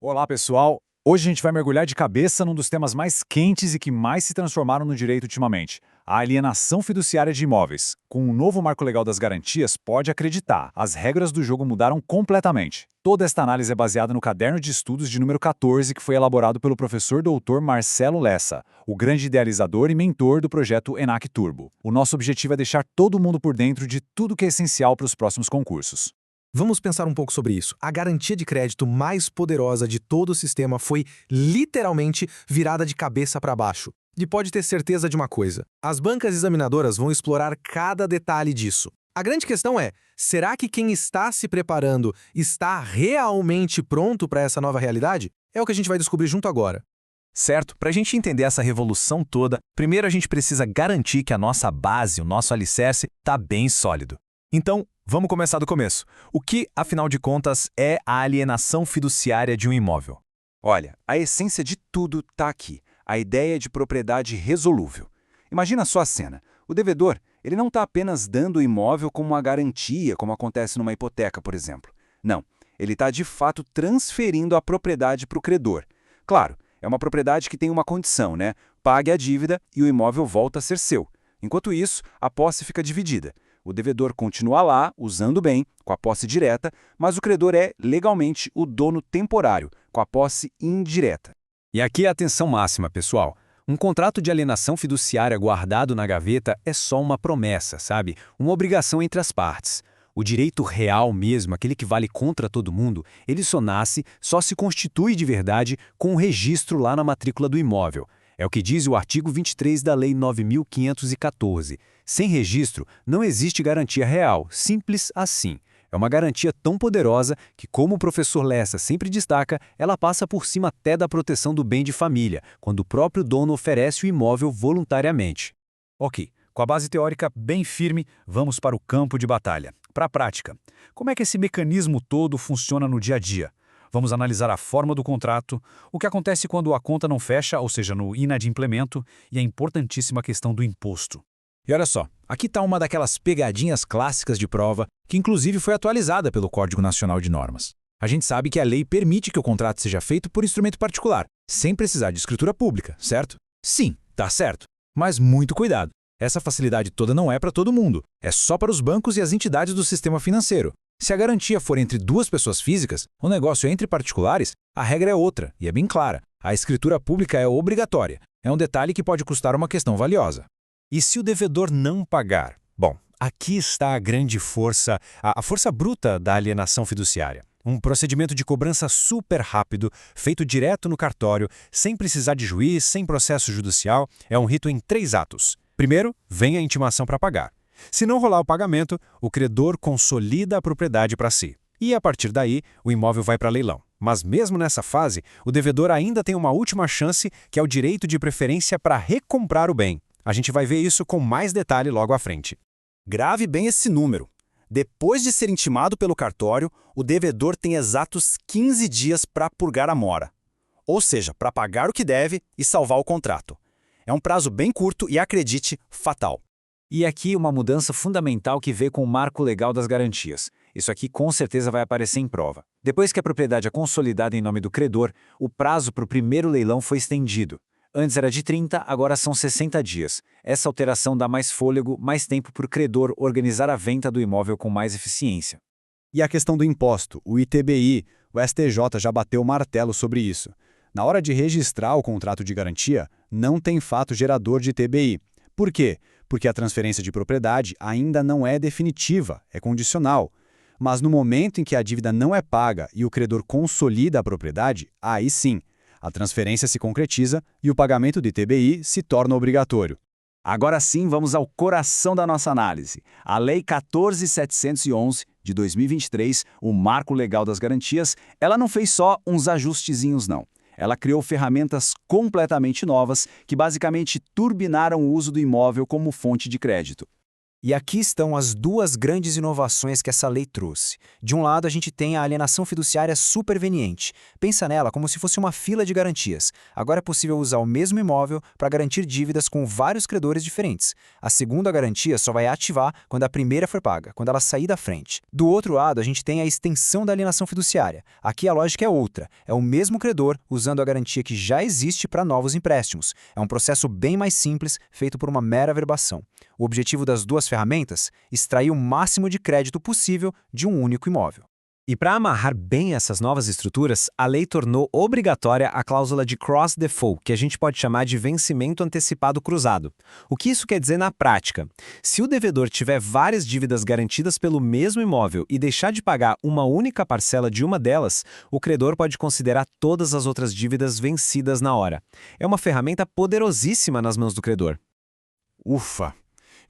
Olá, pessoal! Hoje a gente vai mergulhar de cabeça num dos temas mais quentes e que mais se transformaram no direito ultimamente, a alienação fiduciária de imóveis. Com o novo Marco Legal das Garantias, pode acreditar, as regras do jogo mudaram completamente. Toda esta análise é baseada no caderno de estudos de número 14, que foi elaborado pelo professor doutor Marcelo Lessa, o grande idealizador e mentor do projeto ENAC Turbo. O nosso objetivo é deixar todo mundo por dentro de tudo que é essencial para os próximos concursos. Vamos pensar um pouco sobre isso. A garantia de crédito mais poderosa de todo o sistema foi literalmente virada de cabeça para baixo. E pode ter certeza de uma coisa: as bancas examinadoras vão explorar cada detalhe disso. A grande questão é: será que quem está se preparando está realmente pronto para essa nova realidade? É o que a gente vai descobrir junto agora. Certo, para a gente entender essa revolução toda, primeiro a gente precisa garantir que a nossa base, o nosso alicerce, está bem sólido. Então, vamos começar do começo. O que, afinal de contas, é a alienação fiduciária de um imóvel? Olha, a essência de tudo está aqui, a ideia de propriedade resolúvel. Imagina só a cena. O devedor, ele não está apenas dando o imóvel como uma garantia, como acontece numa hipoteca, por exemplo. Não, ele está de fato transferindo a propriedade para o credor. Claro, é uma propriedade que tem uma condição, né? Pague a dívida e o imóvel volta a ser seu. Enquanto isso, a posse fica dividida. O devedor continua lá, usando bem, com a posse direta, mas o credor é, legalmente, o dono temporário, com a posse indireta. E aqui é a atenção máxima, pessoal. Um contrato de alienação fiduciária guardado na gaveta é só uma promessa, sabe? Uma obrigação entre as partes. O direito real mesmo, aquele que vale contra todo mundo, ele só nasce, só se constitui de verdade com o registro lá na matrícula do imóvel. É o que diz o artigo 23 da Lei 9.514. Sem registro, não existe garantia real, simples assim. É uma garantia tão poderosa que, como o professor Lessa sempre destaca, ela passa por cima até da proteção do bem de família, quando o próprio dono oferece o imóvel voluntariamente. Ok, com a base teórica bem firme, vamos para o campo de batalha, para a prática. Como é que esse mecanismo todo funciona no dia a dia? Vamos analisar a forma do contrato, o que acontece quando a conta não fecha, ou seja, no inadimplemento, e a importantíssima questão do imposto. E olha só, aqui está uma daquelas pegadinhas clássicas de prova, que inclusive foi atualizada pelo Código Nacional de Normas. A gente sabe que a lei permite que o contrato seja feito por instrumento particular, sem precisar de escritura pública, certo? Sim, tá certo. Mas muito cuidado. Essa facilidade toda não é para todo mundo. É só para os bancos e as entidades do sistema financeiro. Se a garantia for entre duas pessoas físicas, o negócio é entre particulares, a regra é outra, e é bem clara. A escritura pública é obrigatória. É um detalhe que pode custar uma questão valiosa. E se o devedor não pagar? Bom, aqui está a grande força, a força bruta da alienação fiduciária. Um procedimento de cobrança super rápido, feito direto no cartório, sem precisar de juiz, sem processo judicial, é um rito em 3 atos. Primeiro, vem a intimação para pagar. Se não rolar o pagamento, o credor consolida a propriedade para si. E a partir daí, o imóvel vai para leilão. Mas mesmo nessa fase, o devedor ainda tem uma última chance, que é o direito de preferência para recomprar o bem. A gente vai ver isso com mais detalhe logo à frente. Grave bem esse número. Depois de ser intimado pelo cartório, o devedor tem exatos 15 dias para purgar a mora. Ou seja, para pagar o que deve e salvar o contrato. É um prazo bem curto e, acredite, fatal. E aqui uma mudança fundamental que veio com o Marco Legal das Garantias. Isso aqui com certeza vai aparecer em prova. Depois que a propriedade é consolidada em nome do credor, o prazo para o primeiro leilão foi estendido. Antes era de 30, agora são 60 dias. Essa alteração dá mais fôlego, mais tempo para o credor organizar a venda do imóvel com mais eficiência. E a questão do imposto, o ITBI, o STJ já bateu o martelo sobre isso. Na hora de registrar o contrato de garantia, não tem fato gerador de ITBI. Por quê? Porque a transferência de propriedade ainda não é definitiva, é condicional. Mas no momento em que a dívida não é paga e o credor consolida a propriedade, aí sim, a transferência se concretiza e o pagamento do ITBI se torna obrigatório. Agora sim, vamos ao coração da nossa análise. A Lei 14.711, de 2023, o Marco Legal das Garantias, ela não fez só uns ajustezinhos, não. Ela criou ferramentas completamente novas que basicamente turbinaram o uso do imóvel como fonte de crédito. E aqui estão as duas grandes inovações que essa lei trouxe. De um lado, a gente tem a alienação fiduciária superveniente. Pensa nela como se fosse uma fila de garantias. Agora é possível usar o mesmo imóvel para garantir dívidas com vários credores diferentes. A segunda garantia só vai ativar quando a primeira for paga, quando ela sair da frente. Do outro lado, a gente tem a extensão da alienação fiduciária. Aqui a lógica é outra. É o mesmo credor usando a garantia que já existe para novos empréstimos. É um processo bem mais simples, feito por uma mera averbação. O objetivo das duas ferramentas, extrair o máximo de crédito possível de um único imóvel. E para amarrar bem essas novas estruturas, a lei tornou obrigatória a cláusula de cross default, que a gente pode chamar de vencimento antecipado cruzado. O que isso quer dizer na prática? Se o devedor tiver várias dívidas garantidas pelo mesmo imóvel e deixar de pagar uma única parcela de uma delas, o credor pode considerar todas as outras dívidas vencidas na hora. É uma ferramenta poderosíssima nas mãos do credor. Ufa!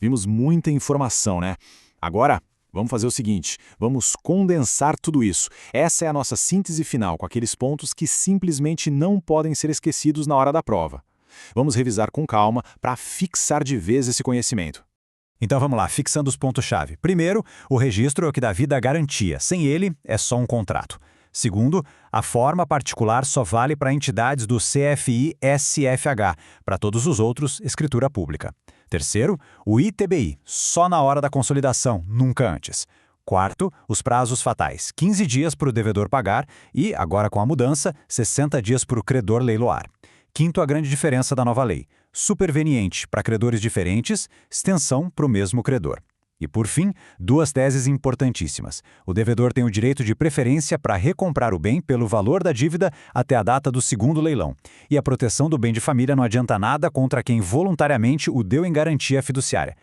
Vimos muita informação, né? Agora, vamos fazer o seguinte, vamos condensar tudo isso. Essa é a nossa síntese final, com aqueles pontos que simplesmente não podem ser esquecidos na hora da prova. Vamos revisar com calma para fixar de vez esse conhecimento. Então vamos lá, fixando os pontos-chave. Primeiro, o registro é o que dá vida à garantia. Sem ele, é só um contrato. Segundo, a forma particular só vale para entidades do CFI-SFH. Para todos os outros, escritura pública. Terceiro, o ITBI, só na hora da consolidação, nunca antes. Quarto, os prazos fatais, 15 dias para o devedor pagar e, agora com a mudança, 60 dias para o credor leiloar. Quinto, a grande diferença da nova lei, superveniente para credores diferentes, extensão para o mesmo credor. E, por fim, duas teses importantíssimas. O devedor tem o direito de preferência para recomprar o bem pelo valor da dívida até a data do segundo leilão. E a proteção do bem de família não adianta nada contra quem voluntariamente o deu em garantia fiduciária.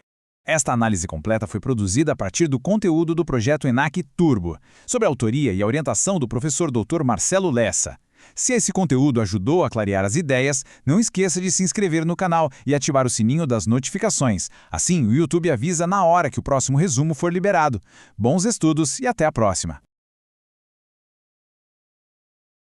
Esta análise completa foi produzida a partir do conteúdo do projeto ENAC Turbo, sob a autoria e a orientação do professor Dr. Marcelo Lessa. Se esse conteúdo ajudou a clarear as ideias, não esqueça de se inscrever no canal e ativar o sininho das notificações. Assim, o YouTube avisa na hora que o próximo resumo for liberado. Bons estudos e até a próxima!